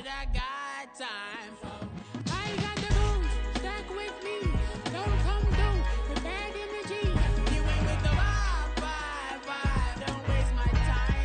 that I got time. I got the moves, stuck with me. Don't come through with bad energy. You ain't with the vibe. Don't waste my time.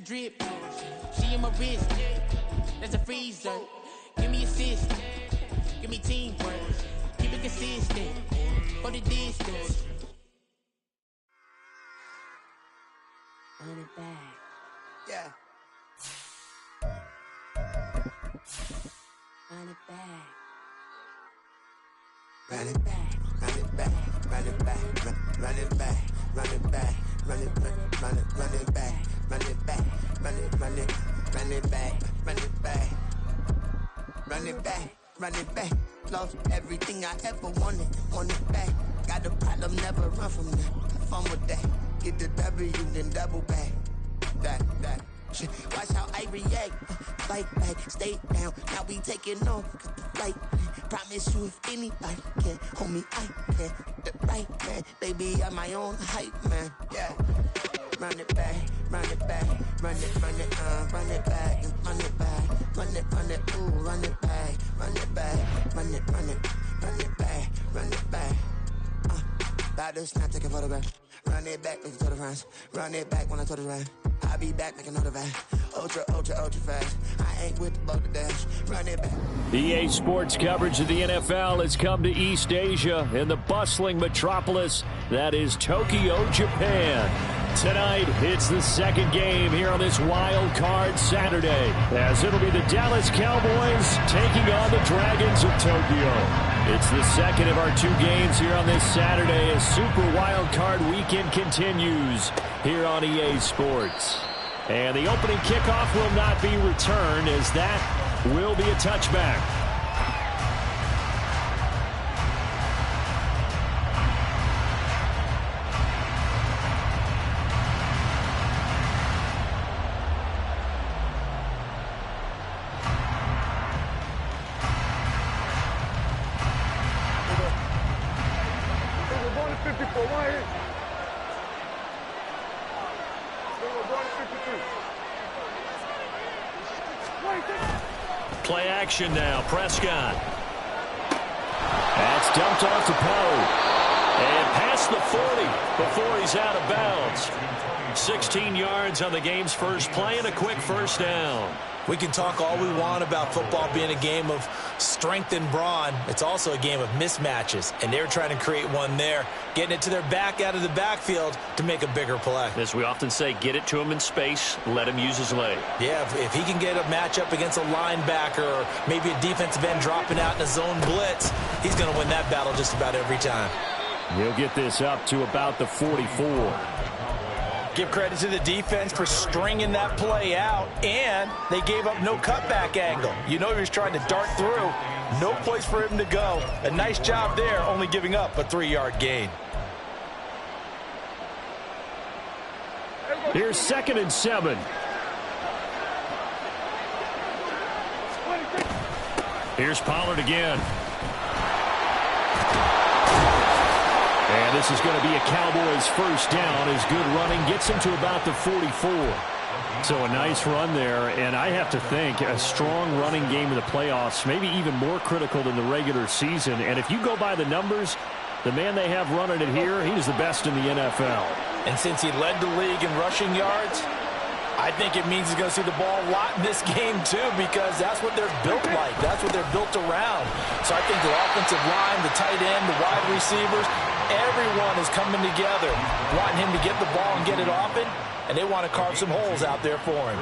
Drip, she in my wrist, that's a freezer. Give me assist, give me teamwork, keep it consistent, for the distance. Run it back. Yeah. Run it back. Run it back. Run it back. Run it back. Run it back. Run it back. Run it back. Run it back. Run it back, run it back, run it back, run it back, run it back. Lost everything I ever wanted it back. Got a problem, never run from that. Have fun with that. Get the W, then double back. That shit. Watch how I react. Fight back, stay down. Now we taking off. Got the flight. Promise you if anybody can hold me, I can. The right man, baby, I'm my own hype man. Yeah. Run it back, run it back, run it back, run it back, run it, ooh, run it back, run it back, run it back, run it back. About to snap, take a photograph. Run it back, make it to the friends. Run it back when I told it right. I'll be back, make another back. Ultra fast. I ain't with the boat to dash. Run it back. EA Sports coverage of the NFL has come to East Asia in the bustling metropolis that is Tokyo, Japan. Tonight, it's the second game here on this wild card Saturday, as it'll be the Dallas Cowboys taking on the Dragons of Tokyo. It's the second of our two games here on this Saturday as Super Wild Card Weekend continues here on EA Sports. And the opening kickoff will not be returned, as that will be a touchback. Play action now, Prescott. That's dumped off to Poe. And past the 40 before he's out of bounds. 16 yards on the game's first play and a quick first down. We can talk all we want about football being a game of strength and brawn. It's also a game of mismatches, and they're trying to create one there, getting it to their back out of the backfield to make a bigger play. As we often say, get it to him in space, let him use his leg. Yeah, if he can get a matchup against a linebacker or maybe a defensive end dropping out in a zone blitz, he's going to win that battle just about every time. He'll get this up to about the 44. Give credit to the defense for stringing that play out, and they gave up no cutback angle. You know he was trying to dart through. No place for him to go. A nice job there, only giving up a 3-yard gain. Here's 2nd and 7. Here's Pollard again. And this is going to be a Cowboys first down as good running gets him to about the 44. So a nice run there, and I have to think a strong running game in the playoffs, maybe even more critical than the regular season. And if you go by the numbers, the man they have running it here, he is the best in the NFL. And since he led the league in rushing yards, I think it means he's going to see the ball a lot in this game, too, because that's what they're built like. That's what they're built around. So I think the offensive line, the tight end, the wide receivers, everyone is coming together, wanting him to get the ball and get it often, and they want to carve some holes out there for him.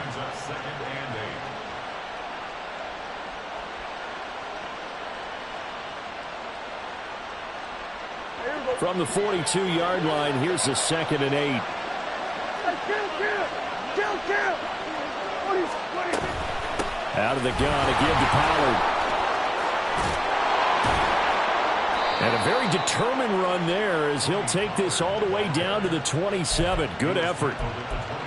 From the 42-yard line, here's the 2nd and 8. Out of the gun, a give to Pollard. And a very determined run there as he'll take this all the way down to the 27. Good effort.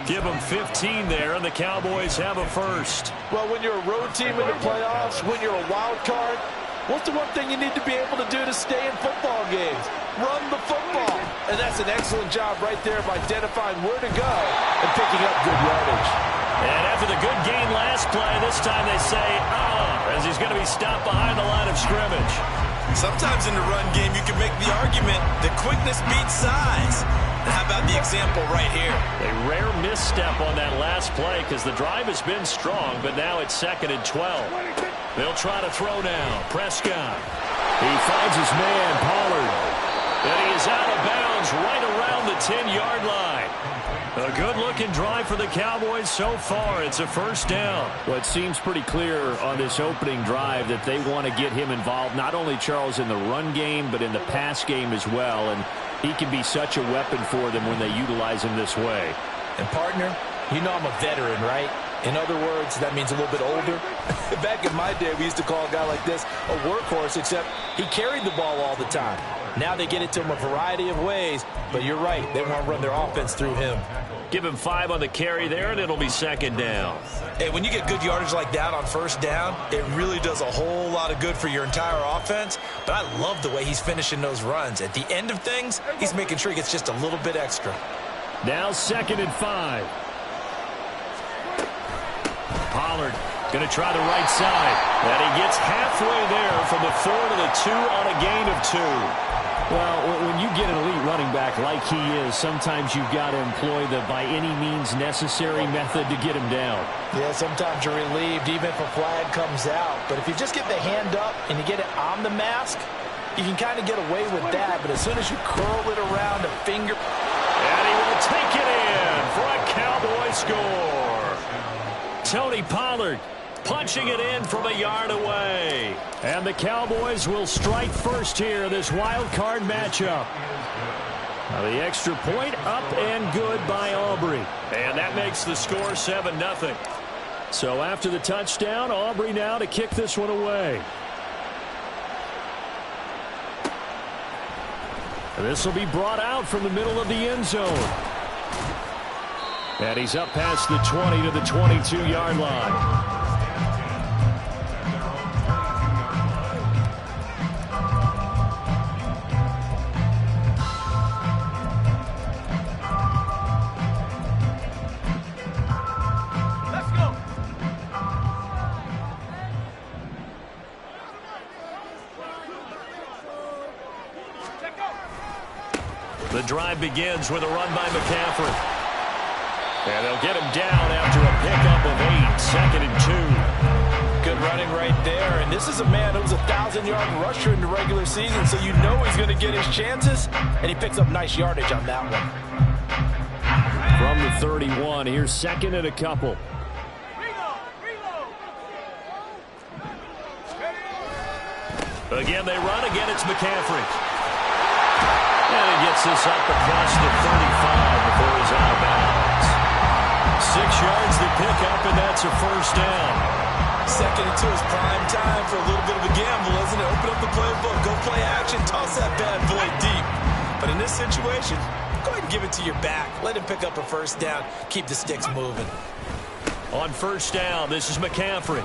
Give them 15 there, and the Cowboys have a first. Well, when you're a road team in the playoffs, when you're a wild card, what's the one thing you need to be able to do to stay in football games? Run the football. And that's an excellent job right there of identifying where to go and picking up good yardage. And after the good gain last play, this time they say, as he's going to be stopped behind the line of scrimmage. Sometimes in the run game, you can make the argument that quickness beats size. And how about the example right here? A rare misstep on that last play because the drive has been strong, but now it's 2nd and 12. They'll try to throw now. Prescott. He finds his man, Pollard. And he is out of bounds right around the 10-yard line. A good-looking drive for the Cowboys so far. It's a first down. Well, it seems pretty clear on this opening drive that they want to get him involved, not only, Charles, in the run game, but in the pass game as well. And he can be such a weapon for them when they utilize him this way. And, partner, you know I'm a veteran, right? In other words, that means a little bit older. Back in my day, we used to call a guy like this a workhorse, except he carried the ball all the time. Now they get it to him a variety of ways, but you're right. They want to run their offense through him. Give him 5 on the carry there, and it'll be 2nd down. Hey, when you get good yardage like that on first down, it really does a whole lot of good for your entire offense. But I love the way he's finishing those runs. At the end of things, he's making sure he gets just a little bit extra. Now 2nd and 5. Pollard going to try the right side. And he gets halfway there from the 4 to the 2 on a gain of 2. Well, when you get an elite running back like he is, sometimes you've got to employ the by any means necessary method to get him down. Yeah, sometimes you're relieved even if a flag comes out. But if you just get the hand up and you get it on the mask, you can kind of get away with that. But as soon as you curl it around a finger. And he will take it in for a Cowboy score. Tony Pollard punching it in from a yard away. And the Cowboys will strike first here, this wild card matchup. Now the extra point up and good by Aubrey. And that makes the score 7-0. So after the touchdown, Aubrey now to kick this one away. This will be brought out from the middle of the end zone. And he's up past the 20 to the 22-yard line. The drive begins with a run by McCaffrey. And they'll get him down after a pickup of 8, 2nd and 2. Good running right there. And this is a man who was a 1,000-yard rusher in the regular season, so you know he's going to get his chances. And he picks up nice yardage on that one. From the 31, here's 2nd and a couple. Again, they run. Again, it's McCaffrey. And he gets this up across the 35 before he's out of bounds. 6 yards to pick up, and that's a first down. 2nd and 2 is prime time for a little bit of a gamble, isn't it? Open up the playbook, go play action, toss that bad boy deep. But in this situation, go ahead and give it to your back. Let him pick up a first down. Keep the sticks moving. On first down, this is McCaffrey.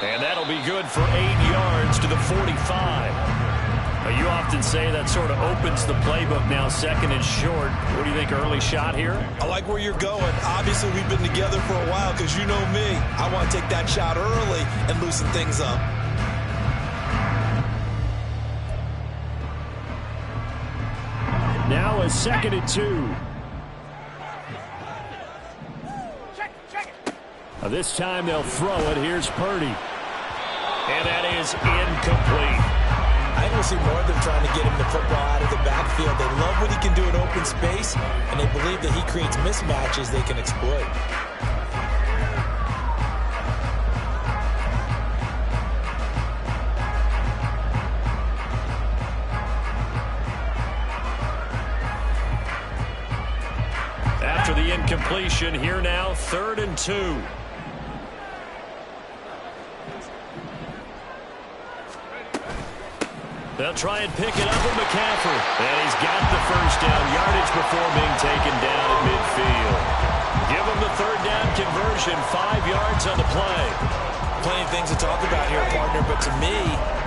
And that'll be good for 8 yards to the 45. You often say that sort of opens the playbook now, second and short. What do you think, early shot here? I like where you're going. Obviously, we've been together for a while because you know me. I want to take that shot early and loosen things up. Now a second and 2. This time they'll throw it. Here's Purdy. And that is incomplete. I don't see more of them trying to get him the football out of the backfield. They love what he can do in open space, and they believe that he creates mismatches they can exploit. After the incompletion, here now, 3rd and 2. They'll try and pick it up with McCaffrey. And he's got the first down yardage before being taken down at midfield. Give him the 3rd down conversion, 5 yards on the play. Plenty of things to talk about here, partner, but to me,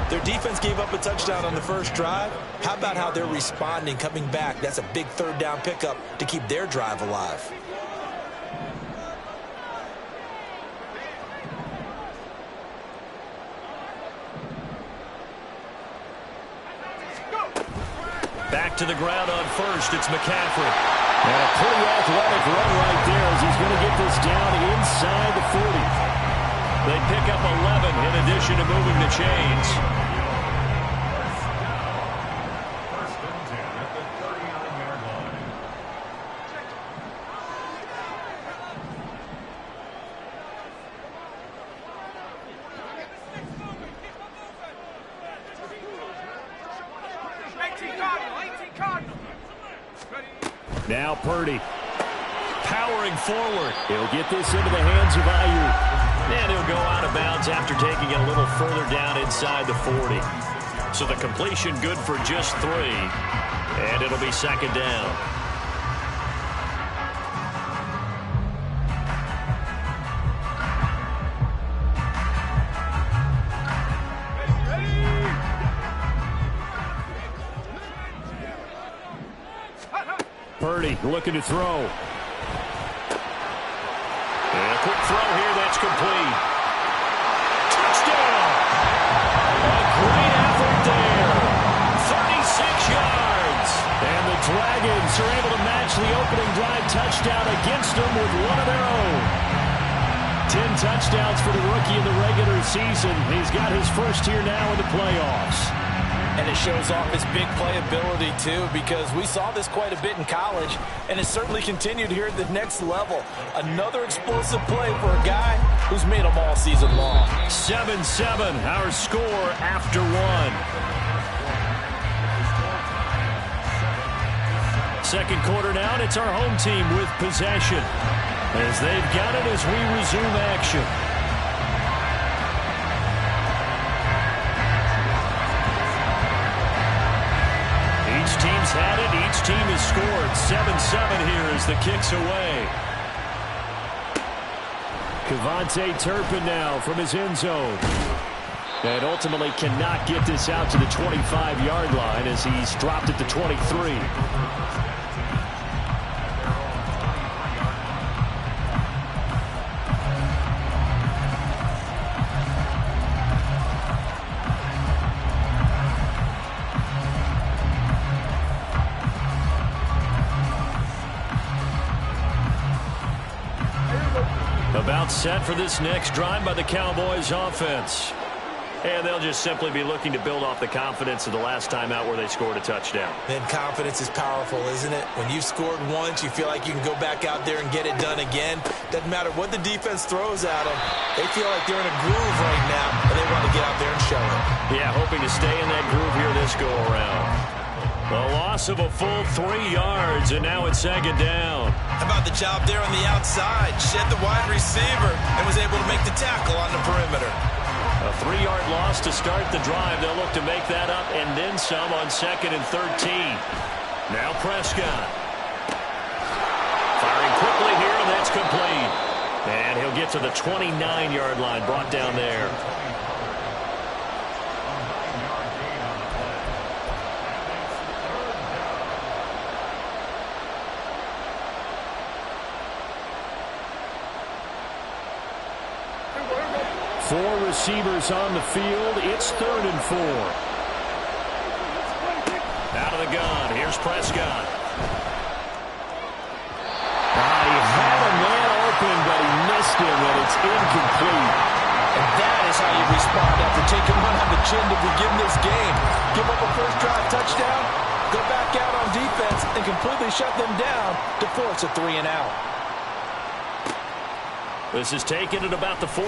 their defense gave up a touchdown on the first drive. How about how they're responding, coming back? That's a big 3rd down pickup to keep their drive alive. Back to the ground on first. It's McCaffrey. And a pretty athletic run right there as he's going to get this down inside the 40. They pick up 11 in addition to moving the chains. Now Purdy powering forward. He'll get this into the hands of Ayuk. And he'll go out of bounds after taking it a little further down inside the 40. So the completion good for just 3. And it'll be 2nd down. Purdy looking to throw. And a quick throw here that's complete. Touchdown! A great effort there. 36 yards. And the Dragons are able to match the opening drive touchdown against them with one of their own. 10 touchdowns for the rookie in the regular season. He's got his first here now in the playoffs. And it shows off his big playability, too, because we saw this quite a bit in college, and it certainly continued here at the next level. Another explosive play for a guy who's made them all season long. 7-7, our score after 1. Second quarter now, and it's our home team with possession, as they've got it as we resume action. Each team's had it. Each team has scored. 7-7 here as the kick's away. Kevontae Turpin now from his end zone. And ultimately cannot get this out to the 25-yard line as he's dropped it to 23. About set for this next drive by the Cowboys offense. And they'll just simply be looking to build off the confidence of the last time out where they scored a touchdown. Then confidence is powerful, isn't it? When you've scored once, you feel like you can go back out there and get it done again. Doesn't matter what the defense throws at them. They feel like they're in a groove right now, and they want to get out there and show it. Yeah, hoping to stay in that groove here this go-around. A loss of a full 3 yards, and now it's 2nd down. How about the job there on the outside? Shed the wide receiver and was able to make the tackle on the perimeter. A 3-yard loss to start the drive. They'll look to make that up and then some on 2nd and 13. Now Prescott. Firing quickly here, and that's complete. And he'll get to the 29-yard line, brought down there. 4 receivers on the field. It's 3rd and 4. Out of the gun. Here's Prescott. He had a man open, but he missed him, and it's incomplete. And that is how you respond after taking one on the chin to begin this game. Give up a first drive touchdown, go back out on defense, and completely shut them down to force a 3 and out. This is taken at about the 14.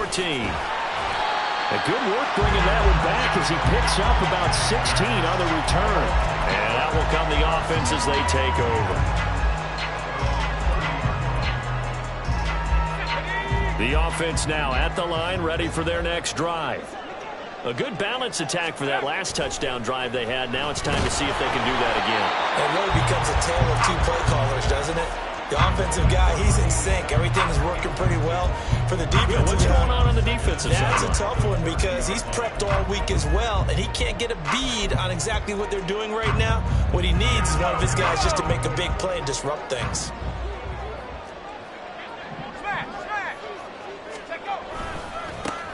A good work bringing that one back as he picks up about 16 on the return. And that will come the offense as they take over. The offense now at the line, ready for their next drive. A good balance attack for that last touchdown drive they had. Now it's time to see if they can do that again. It really becomes a tale of 2 play callers, doesn't it? The offensive guy, he's in sync. Everything is working pretty well. For the defensive guy, what's going on the defensive side? That's a tough one because he's prepped all week as well, and he can't get a bead on exactly what they're doing right now. What he needs is one of his guys just to make a big play and disrupt things.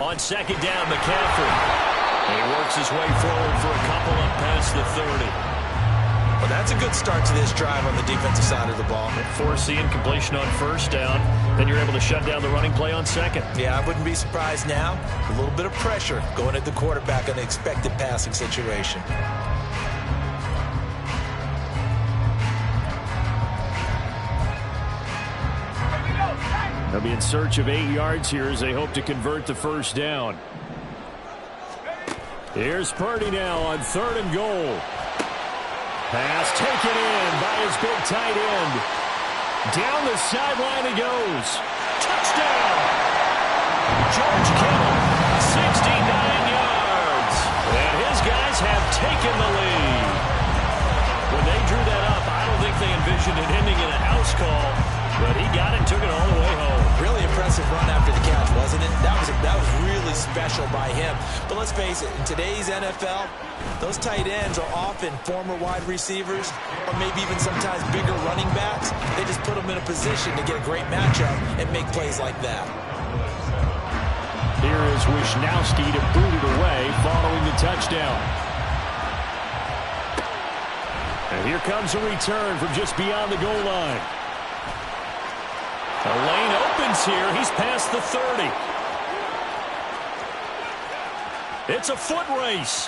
On 2nd down, McCaffrey. He works his way forward for a couple up past the 30. Well, that's a good start to this drive on the defensive side of the ball. Force the incompletion on 1st down. Then you're able to shut down the running play on 2nd. Yeah, I wouldn't be surprised now. A little bit of pressure going at the quarterback in the expected passing situation. They'll be in search of 8 yards here as they hope to convert the 1st down. Here's Purdy now on 3rd and goal. Pass taken in by his big tight end. Down the sideline he goes. Touchdown! George Kittle, 69 yards. And his guys have taken the lead. When they drew that up, I don't think they envisioned it ending in a house call. But he got it and took it all the way home. Really impressive run after the catch, wasn't it? That was really special by him. But let's face it, in today's NFL, those tight ends are often former wide receivers or maybe even sometimes bigger running backs. They just put them in a position to get a great matchup and make plays like that. Here is Wisnowski to boot it away following the touchdown. And here comes a return from just beyond the goal line. The lane opens here. He's past the 30. It's a foot race.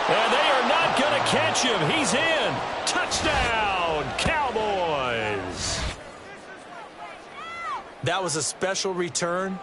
And they are not going to catch him. He's in. Touchdown, Cowboys. That was a special return,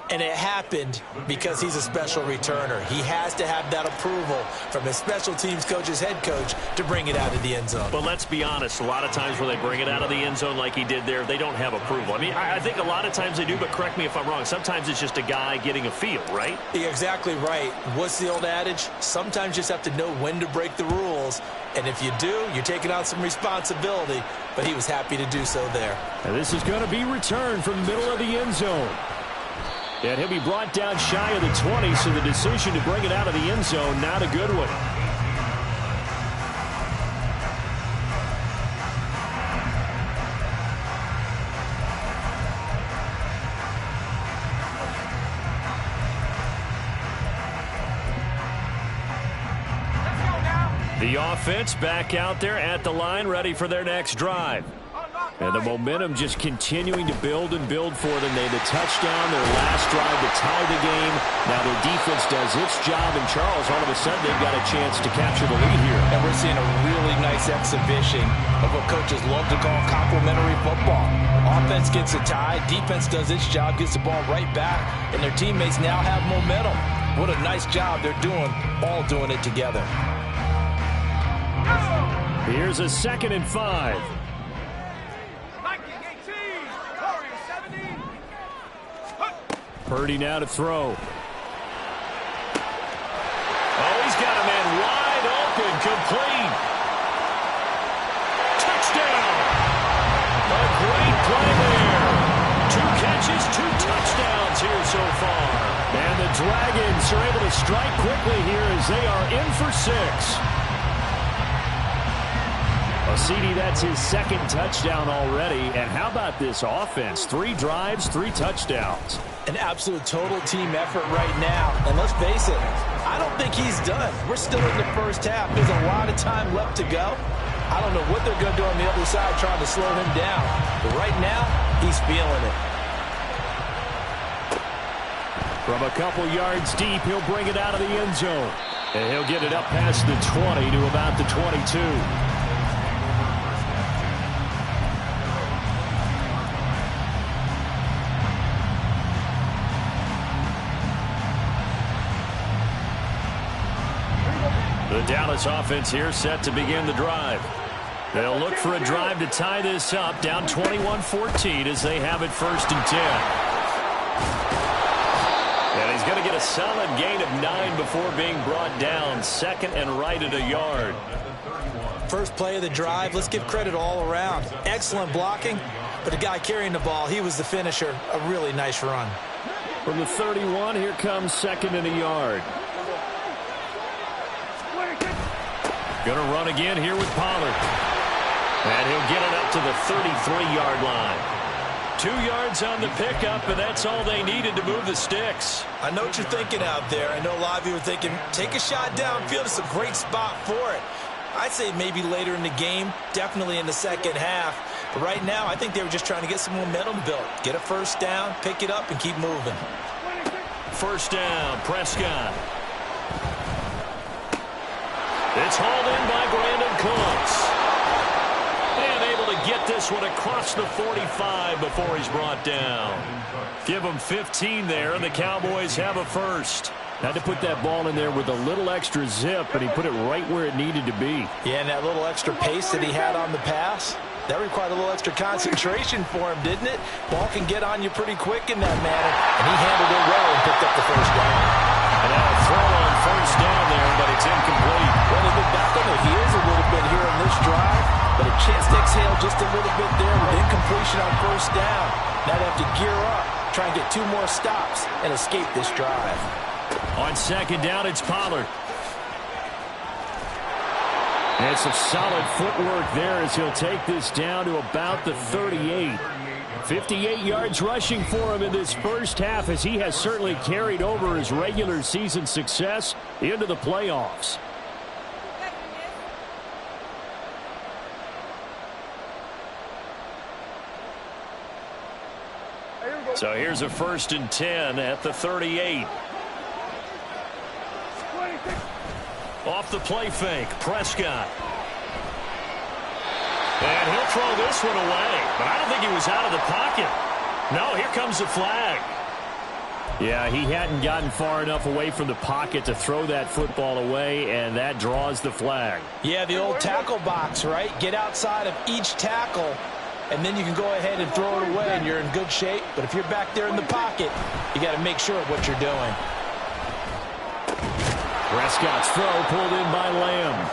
and it happened because he's a special returner. He has to have that approval from his special teams coach's head coach to bring it out of the end zone. But let's be honest, a lot of times when they bring it out of the end zone like he did there, they don't have approval. I mean, I think a lot of times they do, but correct me if I'm wrong. Sometimes it's just a guy getting a feel, right? You're exactly right. What's the old adage? Sometimes you just have to know when to break the rules. And if you do, you're taking on some responsibility. But he was happy to do so there. And this is going to be returned from the middle of the end zone. And he'll be brought down shy of the 20, so the decision to bring it out of the end zone, not a good one. The offense back out there at the line, ready for their next drive. And the momentum just continuing to build and build for them. They had the touchdown, their last drive to tie the game. Now their defense does its job, and Charles, all of a sudden, they've got a chance to capture the lead here. And we're seeing a really nice exhibition of what coaches love to call complementary football. Offense gets a tie, defense does its job, gets the ball right back, and their teammates now have momentum. What a nice job they're doing, all doing it together. Here's a 2nd and 5. Purdy now to throw. Oh, he's got a man wide open, complete. Touchdown! A great play there. 2 catches, 2 touchdowns here so far. And the Dragons are able to strike quickly here as they are in for 6. CD, that's his 2nd touchdown already. And how about this offense? 3 drives, 3 touchdowns. An absolute total team effort right now. And let's face it, I don't think he's done. We're still in the first half. There's a lot of time left to go. I don't know what they're going to do on the other side trying to slow him down. But right now, he's feeling it. From a couple yards deep, he'll bring it out of the end zone. And he'll get it up past the 20 to about the 22. The Dallas offense here set to begin the drive. They'll look for a drive to tie this up, down 21-14 as they have it 1st and 10. And he's going to get a solid gain of 9 before being brought down. 2nd and right at a yard. First play of the drive, let's give credit all around. Excellent blocking, but the guy carrying the ball, he was the finisher. A really nice run. From the 31, here comes 2nd and a yard. Going to run again here with Pollard. And he'll get it up to the 33-yard line. 2 yards on the pickup, and that's all they needed to move the sticks. I know what you're thinking out there. I know a lot of you are thinking, take a shot downfield. It's a great spot for it. I'd say maybe later in the game, definitely in the second half. But right now, I think they were just trying to get some momentum built. Get a first down, pick it up, and keep moving. First down, Prescott. It's hauled in by Brandon Cooks. And able to get this one across the 45 before he's brought down. Give him 15 there, and the Cowboys have a first. Had to put that ball in there with a little extra zip, and he put it right where it needed to be. Yeah, and that little extra pace that he had on the pass, that required a little extra concentration for him, didn't it? Ball can get on you pretty quick in that manner, and he handled it well and picked up the first down. And now a throw on first down there, but it's incomplete. Well, they've been back on their heels a little bit here in this drive, but a chance to exhale just a little bit there with incompletion on first down. Now they have to gear up, try and get 2 more stops, and escape this drive. On 2nd down, it's Pollard. And some solid footwork there as he'll take this down to about the 38. 58 yards rushing for him in this first half, as he has certainly carried over his regular season success into the playoffs. So here's a 1st and 10 at the 38. Off the play fake, Prescott. And he'll throw this one away, but I don't think he was out of the pocket. No, here comes the flag. Yeah, he hadn't gotten far enough away from the pocket to throw that football away, and that draws the flag. Yeah, the old tackle box, right? Get outside of each tackle, and then you can go ahead and throw it away, and you're in good shape. But if you're back there in the pocket, you got to make sure of what you're doing. Prescott's throw pulled in by Lamb.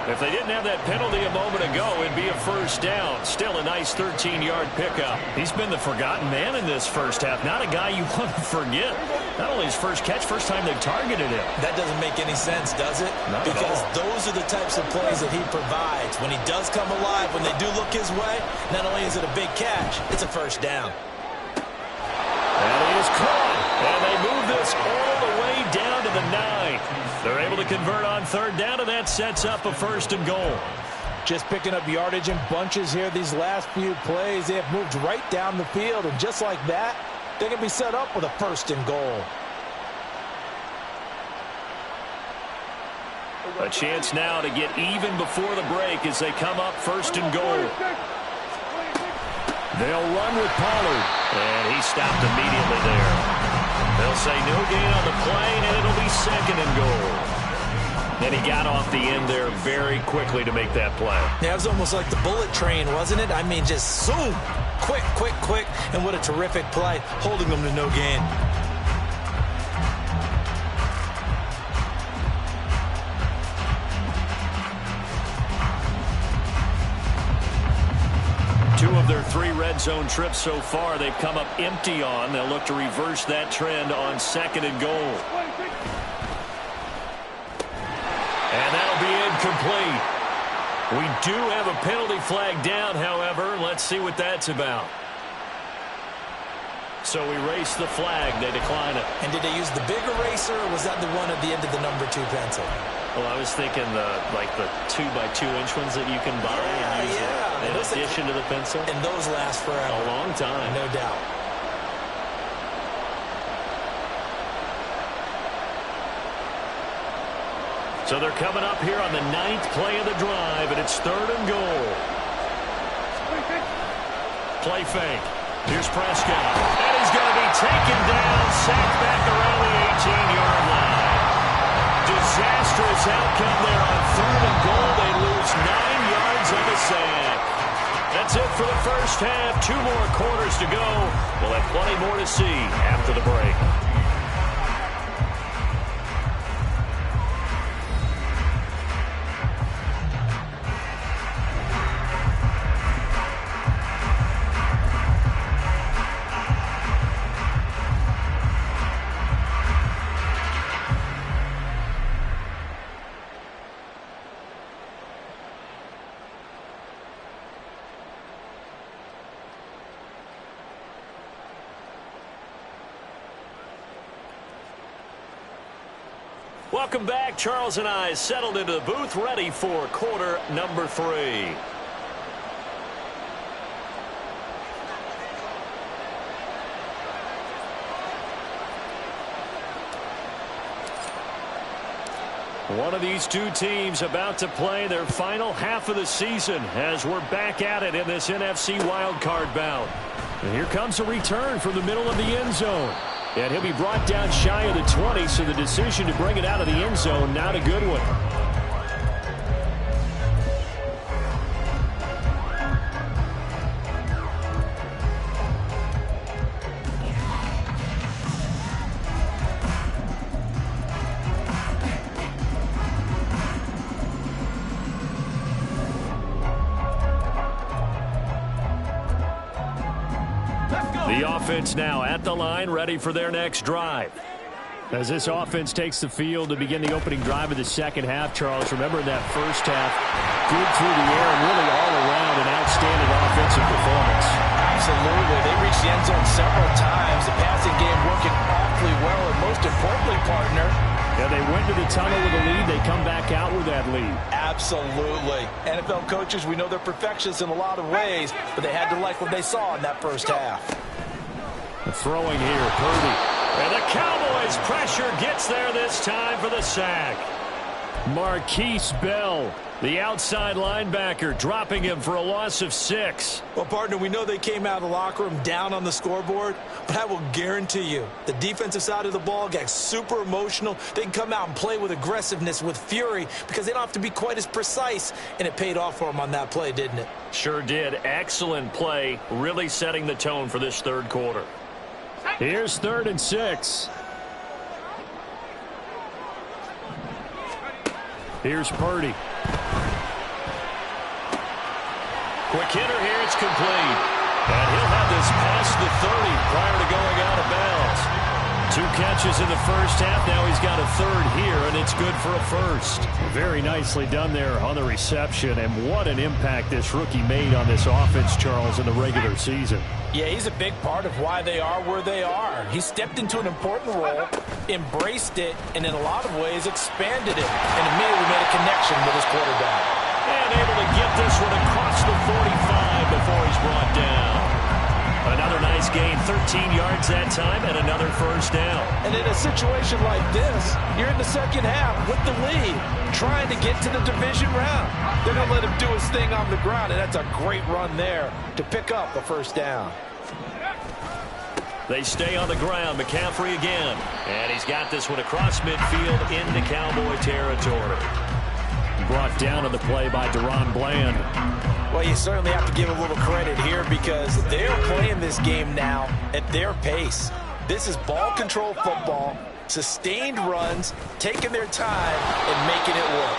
If they didn't have that penalty a moment ago, it'd be a first down. Still a nice 13-yard pickup. He's been the forgotten man in this first half. Not a guy you want to forget. Not only his first catch, first time they've targeted him. That doesn't make any sense, does it? Not because those are the types of plays that he provides. When he does come alive, when they do look his way, not only is it a big catch, it's a first down. And he is caught. And they move this all the way down to the 9. They're able to convert on 3rd down, and that sets up a 1st and goal. Just picking up yardage in bunches here these last few plays. They have moved right down the field, and just like that, they're going to be set up with a 1st and goal. A chance now to get even before the break as they come up 1st and goal. They'll run with Pollard, and he stopped immediately there. They'll say no gain on the play, and it'll be 2nd and goal. Then he got off the end there very quickly to make that play. Yeah, it was almost like the bullet train, wasn't it? I mean, just zoom, quick, quick, quick, and what a terrific play, holding them to no gain. Two of their 3 red zone trips so far, they've come up empty on. They'll look to reverse that trend on 2nd and goal. And that'll be incomplete. We do have a penalty flag down, however. Let's see what that's about. so erase the flag. They decline it. And did they use the big eraser, or was that the one at the end of the number 2 pencil? Well, I was thinking the 2x2-inch ones that you can buy and use in addition to the pencil. And those last forever. A long time. No doubt. So they're coming up here on the 9th play of the drive, and it's 3rd and goal. Play fake. Here's Prescott. And he's going to be taken down, sacked back around the 18-yard line. Disastrous outcome there on 3rd and goal. They lose 9 yards on the sack. That's it for the first half. 2 more quarters to go. We'll have plenty more to see after the break. Welcome back. Charles and I settled into the booth, ready for quarter number 3. One of these two teams about to play their final half of the season as we're back at it in this NFC wildcard bout. And here comes a return from the middle of the end zone. And he'll be brought down shy of the 20, so the decision to bring it out of the end zone, not a good one. The offense now at the line, ready for their next drive. As this offense takes the field to begin the opening drive of the second half, Charles, remember in that first half, good through the air and really all around an outstanding offensive performance. Absolutely. They reached the end zone several times. The passing game working awfully well, and most importantly, partner, yeah, they went to the tunnel with a lead. They come back out with that lead. Absolutely. NFL coaches, we know they're perfectionists in a lot of ways, but they had to like what they saw in that first half. Throwing here, Purdy. And the Cowboys' pressure gets there this time for the sack. Marquise Bell, the outside linebacker, dropping him for a loss of 6. Well, partner, we know they came out of the locker room down on the scoreboard, but I will guarantee you the defensive side of the ball got super emotional. They can come out and play with aggressiveness, with fury, because they don't have to be quite as precise, and it paid off for them on that play, didn't it? Sure did. Excellent play, really setting the tone for this third quarter. Here's 3rd and 6. Here's Purdy. Quick hitter here. It's complete. And he'll have this past the 30 prior to going out of bounds. 2 catches in the first half. Now he's got a 3rd here, and it's good for a 1st. Very nicely done there on the reception. And what an impact this rookie made on this offense, Charles, in the regular season. Yeah, he's a big part of why they are where they are. He stepped into an important role, embraced it, and in a lot of ways expanded it, and immediately made a connection with his quarterback. And able to get this one across the 45 before he's brought down. Another nice gain, 13 yards that time, and another 1st down. And in a situation like this, you're in the second half with the lead, trying to get to the division round. They're going to let him do his thing on the ground, and that's a great run there to pick up a 1st down. They stay on the ground. McCaffrey again. And he's got this one across midfield into Cowboy territory. Brought down on the play by DaRon Bland. Well, you certainly have to give a little credit here because they're playing this game now at their pace. This is ball control football, sustained runs, taking their time and making it work.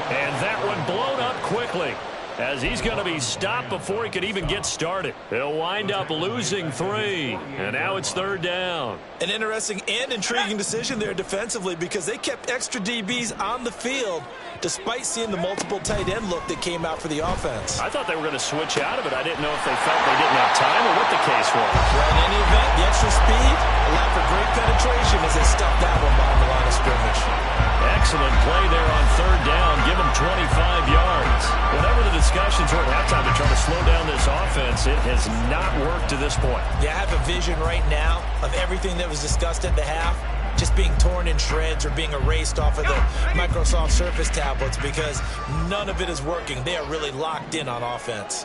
And that one blown up quickly. as he's going to be stopped before he could even get started. He'll wind up losing 3, and now it's 3rd down. An interesting and intriguing decision there defensively because they kept extra DBs on the field despite seeing the multiple tight end look that came out for the offense. I thought they were going to switch out of it. I didn't know if they felt they didn't have time or what the case was. Well, in any event, the extra speed allowed for great penetration as they stuffed that one behind the line of scrimmage. Excellent play there on 3rd down. Give them 25 yards. Whatever the discussions were at halftime to try to slow down this offense, it has not worked to this point. Yeah, I have a vision right now of everything that was discussed at the half just being torn in shreds or being erased off of the Microsoft Surface tablets because none of it is working. They are really locked in on offense.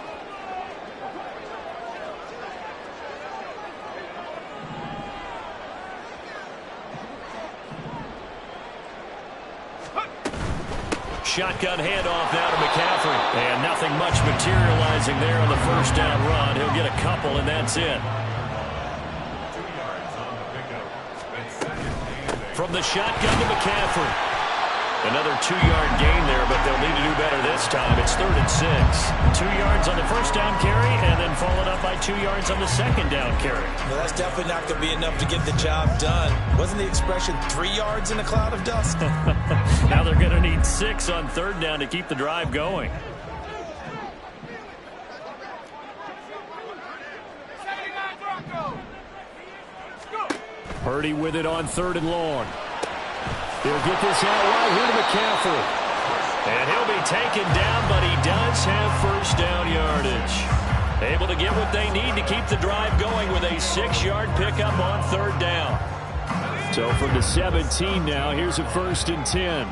Shotgun handoff now to McCaffrey. And nothing much materializing there on the 1st down run. He'll get a couple, and that's it. From the shotgun to McCaffrey. Another 2-yard gain there, but they'll need to do better this time. It's 3rd and 6. 2 yards on the 1st down carry, and then followed up by 2 yards on the 2nd down carry. Well, that's definitely not going to be enough to get the job done. Wasn't the expression 3 yards in a cloud of dust? Now they're going to need 6 on 3rd down to keep the drive going. Purdy with it on 3rd and long. He'll get this out right here to McCaffrey. And he'll be taken down, but he does have 1st down yardage. Able to get what they need to keep the drive going with a 6-yard pickup on 3rd down. So from the 17 now, here's a 1st and 10.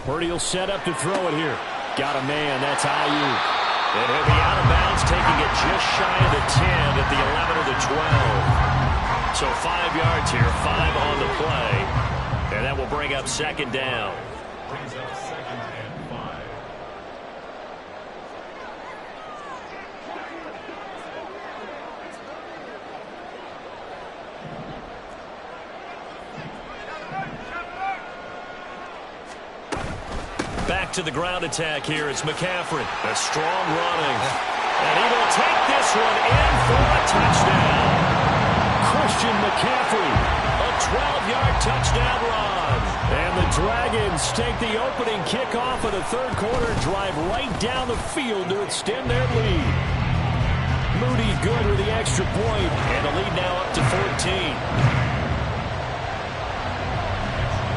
Purdy will set up to throw it here. Got a man. That's Ayuk. And he'll be out of bounds, taking it just shy of the 10 at the 11 or the 12. So 5 yards here, 5 on the play. And that will bring up 2nd down. Back to the ground attack here. It's McCaffrey. A strong running. And he will take this one in for a touchdown. Christian McCaffrey. A 12-yard touchdown run. And the Dragons take the opening kickoff of the 3rd quarter and drive right down the field to extend their lead. Moody good with the extra point. And the lead now up to 14.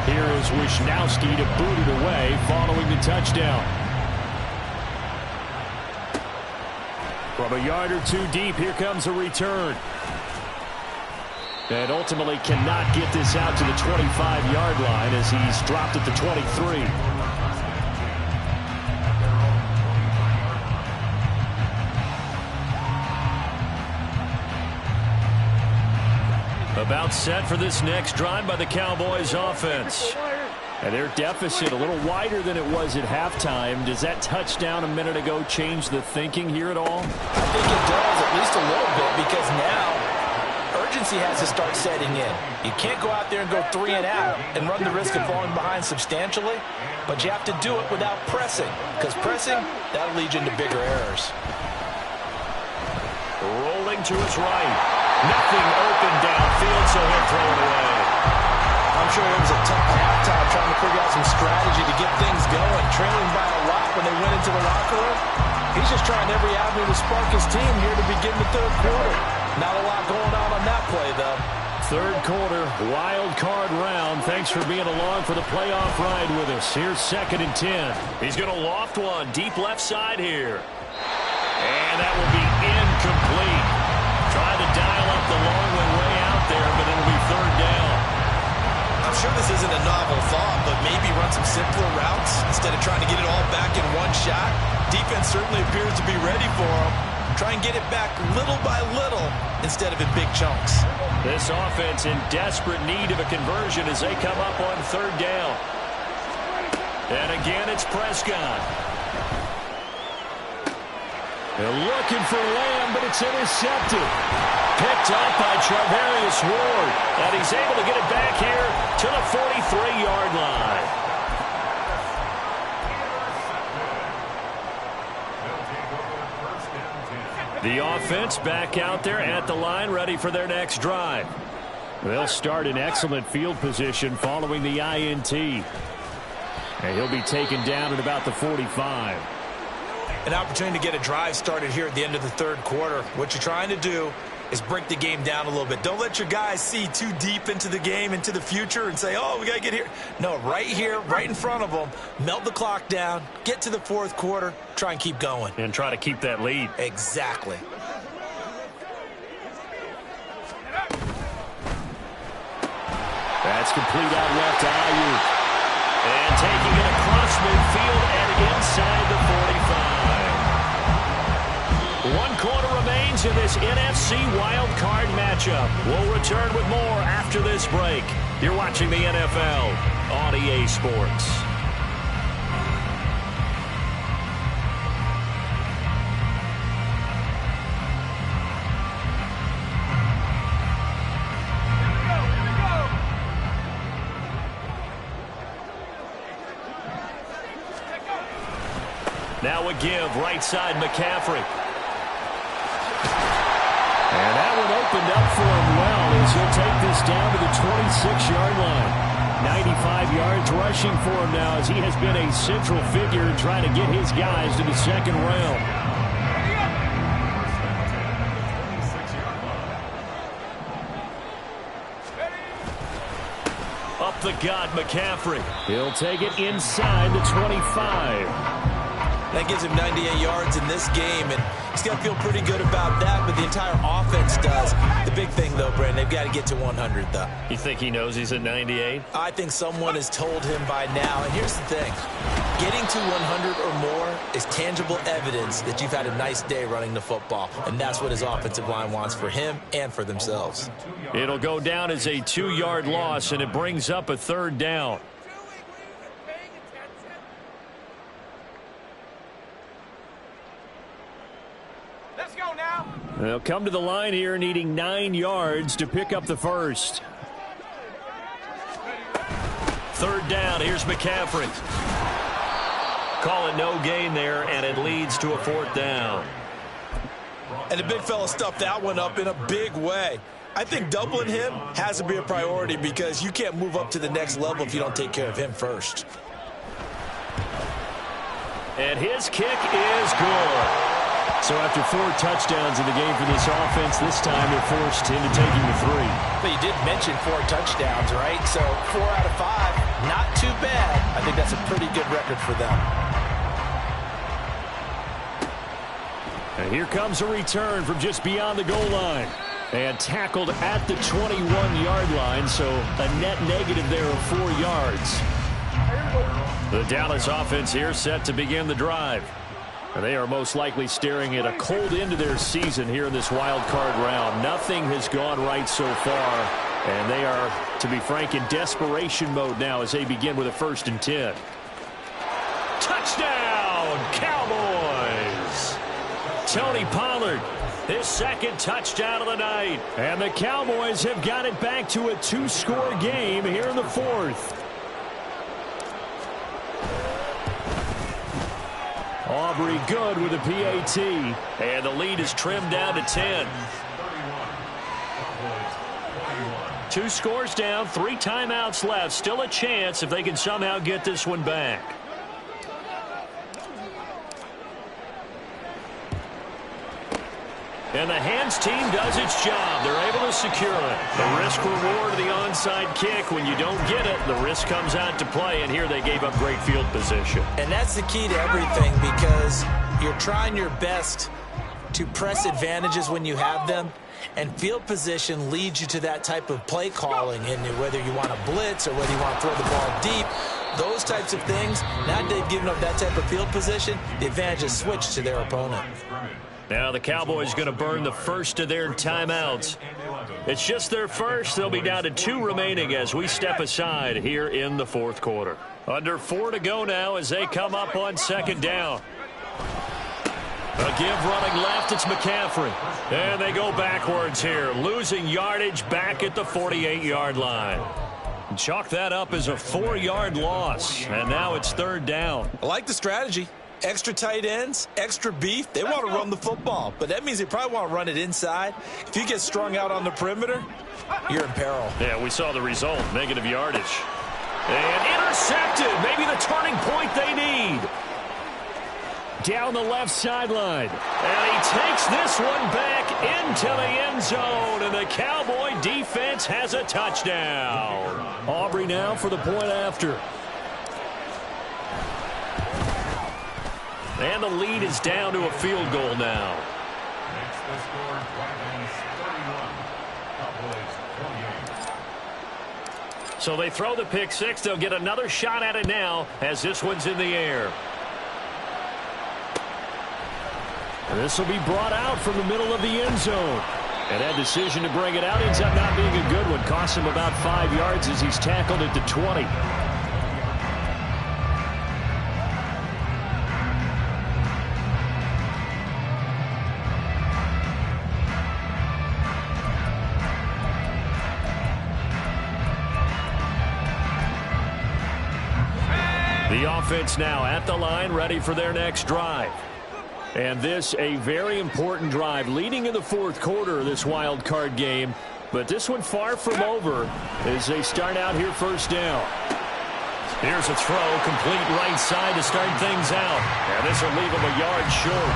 Here is Wisnowski to boot it away following the touchdown. From a yard or 2 deep, here comes a return. And ultimately cannot get this out to the 25-yard line as he's dropped at the 23. About set for this next drive by the Cowboys offense. And their deficit a little wider than it was at halftime. Does that touchdown a minute ago change the thinking here at all? I think it does, at least a little bit, because now urgency has to start setting in. You can't go out there and go 3 and out and run the risk of falling behind substantially, but you have to do it without pressing, because pressing, that'll lead you into bigger errors. Rolling to his right. Nothing open downfield, so he'll throw it away. I'm sure it was a tough halftime trying to figure out some strategy to get things going. Trailing by a lot when they went into the locker room. He's just trying every avenue to spark his team here to begin the 3rd quarter. Not a lot going on that play, though. 3rd quarter, wild card round. Thanks for being along for the playoff ride with us. Here's 2nd and 10. He's going to loft one deep left side here. And that will be incomplete. Trying to dial up the long way out there, but it'll be 3rd down. I'm sure this isn't a novel thought, but maybe run some simpler routes instead of trying to get it all back in one shot. Defense certainly appears to be ready for him. Try and get it back little by little instead of in big chunks. This offense in desperate need of a conversion as they come up on 3rd down. And again, it's Prescott. They're looking for Lamb, but it's intercepted. Picked up by Charvarius Ward. And he's able to get it back here to the 43-yard line. The offense back out there at the line, ready for their next drive. They'll start in excellent field position following the INT. And he'll be taken down at about the 45. An opportunity to get a drive started here at the end of the third quarter. What you're trying to do is break the game down a little bit. Don't let your guys see too deep into the game, into the future, and say, oh, we got to get here. No, right here, right in front of them, melt the clock down, get to the fourth quarter, try and keep going. And try to keep that lead. Exactly. That's complete out left to Ayuk. And taking it across midfield and inside the 45. 1 quarter remains in this NFC Wild Card matchup. We'll return with more after this break. You're watching the NFL on EA Sports. Now a give, right side McCaffrey. And that one opened up for him well as he'll take this down to the 26-yard line. 95 yards rushing for him now as he has been a central figure in trying to get his guys to the second round. Up the gut, McCaffrey. He'll take it inside the 25. That gives him 98 yards in this game, and he's got to feel pretty good about that, but the entire offense does. The big thing, though, Brandon, they've got to get to 100, though. You think he knows he's at 98? I think someone has told him by now, and here's the thing. Getting to 100 or more is tangible evidence that you've had a nice day running the football, and that's what his offensive line wants for him and for themselves. It'll go down as a 2-yard loss, and it brings up a third down. They'll come to the line here needing 9 yards to pick up the first. Third down, here's McCaffrey. Call it no gain there, and it leads to a fourth down. And the big fella stuffed that one up in a big way. I think doubling him has to be a priority because you can't move up to the next level if you don't take care of him first. And his kick is good. So after 4 touchdowns in the game for this offense, this time they're forced into taking the 3. But you did mention 4 touchdowns, right? So 4 out of 5, not too bad. I think that's a pretty good record for them. And here comes a return from just beyond the goal line. And tackled at the 21-yard line, so a net negative there of 4 yards. The Dallas offense here set to begin the drive. And they are most likely staring at a cold end to their season here in this wild card round. Nothing has gone right so far, and they are, to be frank, in desperation mode now as they begin with a 1st and 10. Touchdown, Cowboys! Tony Pollard, his 2nd touchdown of the night. And the Cowboys have got it back to a 2-score game here in the 4th. Aubrey good with a PAT. And the lead is trimmed down to 10. 2 scores down, 3 timeouts left. Still a chance if they can somehow get this one back. And the hands team does its job. They're able to secure it. The risk-reward of the onside kick. When you don't get it, the risk comes out to play, and here they gave up great field position. And that's the key to everything because you're trying your best to press advantages when you have them, and field position leads you to that type of play calling, and whether you want to blitz or whether you want to throw the ball deep, those types of things, now that they've given up that type of field position, the advantage is switched to their opponent. Now the Cowboys going to burn the first of their timeouts. It's just their first. They'll be down to 2 remaining as we step aside here in the 4th quarter. Under 4 to go now as they come up on 2nd down. A give running left, it's McCaffrey. And they go backwards here, losing yardage back at the 48-yard line. Chalk that up as a 4-yard loss, and now it's 3rd down. I like the strategy. Extra tight ends, extra beef. They want to run the football, but that means they probably want to run it inside. If you get strung out on the perimeter, you're in peril. Yeah, we saw the result, negative yardage. And intercepted, maybe the turning point they need. Down the left sideline. And he takes this one back into the end zone. And the Cowboy defense has a touchdown. Aubrey now for the point after. And the lead is down to a field goal now. So they throw the pick six. They'll get another shot at it now as this one's in the air. And this will be brought out from the middle of the end zone. And that decision to bring it out ends up not being a good one. Costs him about 5 yards as he's tackled at the 20. The offense now at the line, ready for their next drive. And this a very important drive leading in the 4th quarter of this wild card game. But this one far from over as they start out here 1st down. Here's a throw, complete right side to start things out. And this will leave him a yard short.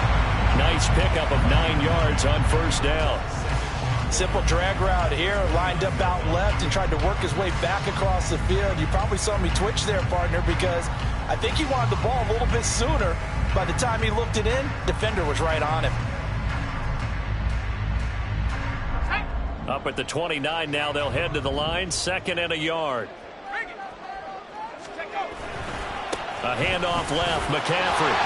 Nice pickup of 9 yards on 1st down. Simple drag route here, lined up out left and tried to work his way back across the field. You probably saw me twitch there, partner, because I think he wanted the ball a little bit sooner. By the time he looked it in, defender was right on him. Up at the 29 now, they'll head to the line, 2nd and a yard. A handoff left, McCaffrey.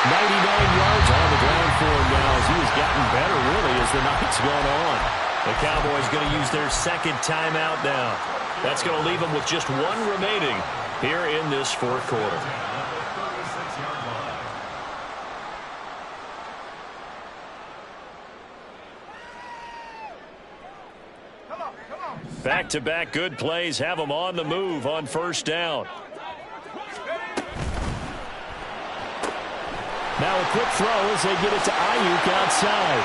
99 yards on the ground for him now as he has gotten better, really, as the night's gone on. The Cowboys going to use their 2nd timeout now. That's going to leave them with just 1 remaining here in this 4th quarter. Back-to-back good plays have them on the move on 1st down. Now a quick throw as they get it to Ayuk outside.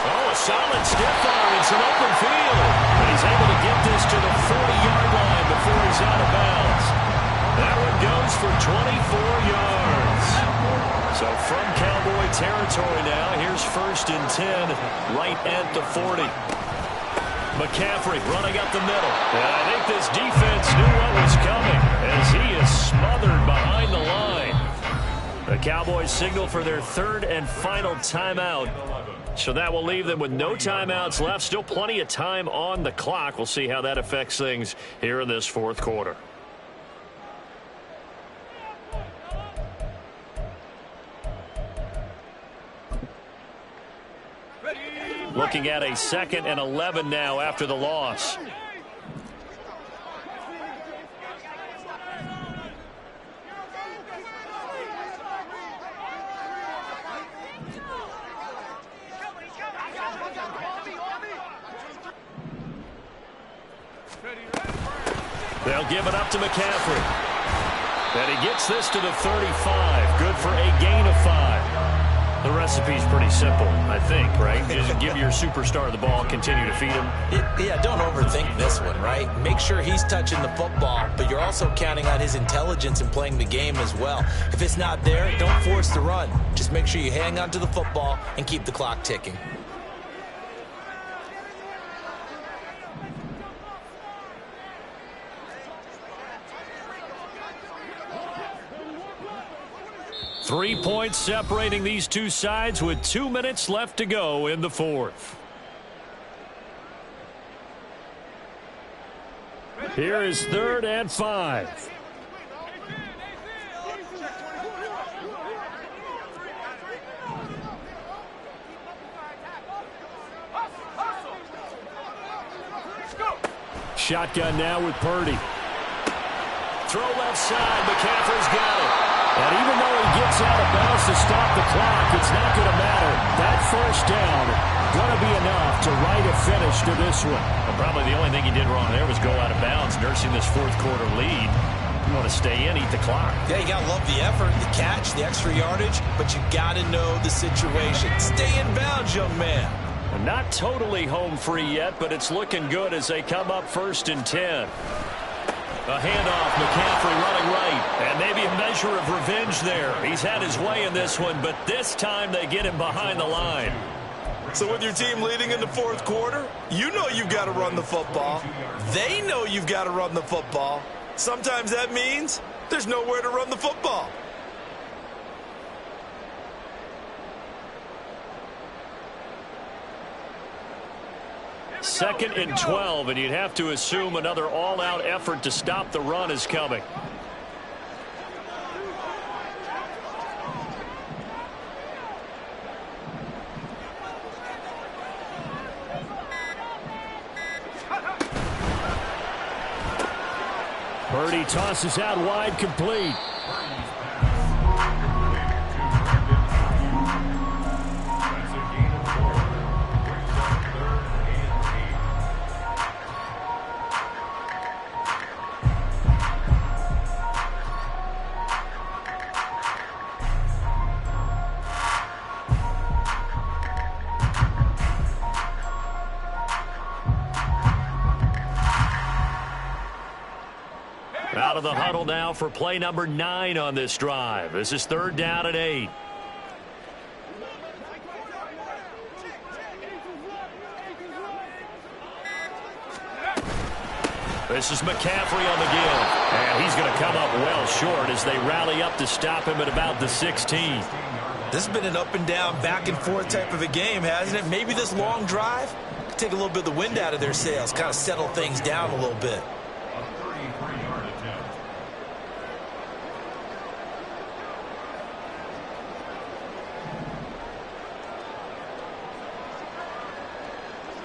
Oh, a solid stiff arm in some open field. And he's able to get this to the 40-yard line before he's out of bounds. That one goes for 24 yards. So from Cowboy territory now, here's 1st and 10 right at the 40. McCaffrey running up the middle. And I think this defense knew what was coming as he is smothered behind the line. The Cowboys signal for their 3rd and final timeout. So that will leave them with no timeouts left. Still plenty of time on the clock. We'll see how that affects things here in this 4th quarter. Looking at a 2nd and 11 now after the loss. They'll give it up to McCaffrey. And he gets this to the 35. Good for a gain of 5. The recipe's pretty simple, I think, right? Just give your superstar the ball, continue to feed him. Yeah, don't overthink this one, right? Make sure he's touching the football, but you're also counting on his intelligence in playing the game as well. If it's not there, don't force the run. Just make sure you hang on to the football and keep the clock ticking. Three points separating these two sides with 2 minutes left to go in the 4th. Here is 3rd and 5. Shotgun now with Purdy. Throw left side. McCaffrey's got it. And even though he gets out of bounds to stop the clock, it's not going to matter. That first down going to be enough to write a finish to this one. Well, probably the only thing he did wrong there was go out of bounds, nursing this fourth quarter lead. You want to stay in, eat the clock. Yeah, you got to love the effort, the catch, the extra yardage, but you got to know the situation. Stay in bounds, young man. Not totally home free yet, but it's looking good as they come up 1st and 10. A handoff, McCaffrey running right, and maybe a measure of revenge there. He's had his way in this one, but this time they get him behind the line. So with your team leading in the fourth quarter, you know you've got to run the football. They know you've got to run the football. Sometimes that means there's nowhere to run the football. Second and 12, and you'd have to assume another all-out effort to stop the run is coming. Purdy tosses out wide, complete. Out of the huddle now for play number 9 on this drive. This is 3rd down and 8. This is McCaffrey on the give. And he's going to come up well short as they rally up to stop him at about the 16. This has been an up and down, back and forth type of a game, hasn't it? Maybe this long drive could take a little bit of the wind out of their sails, kind of settle things down a little bit.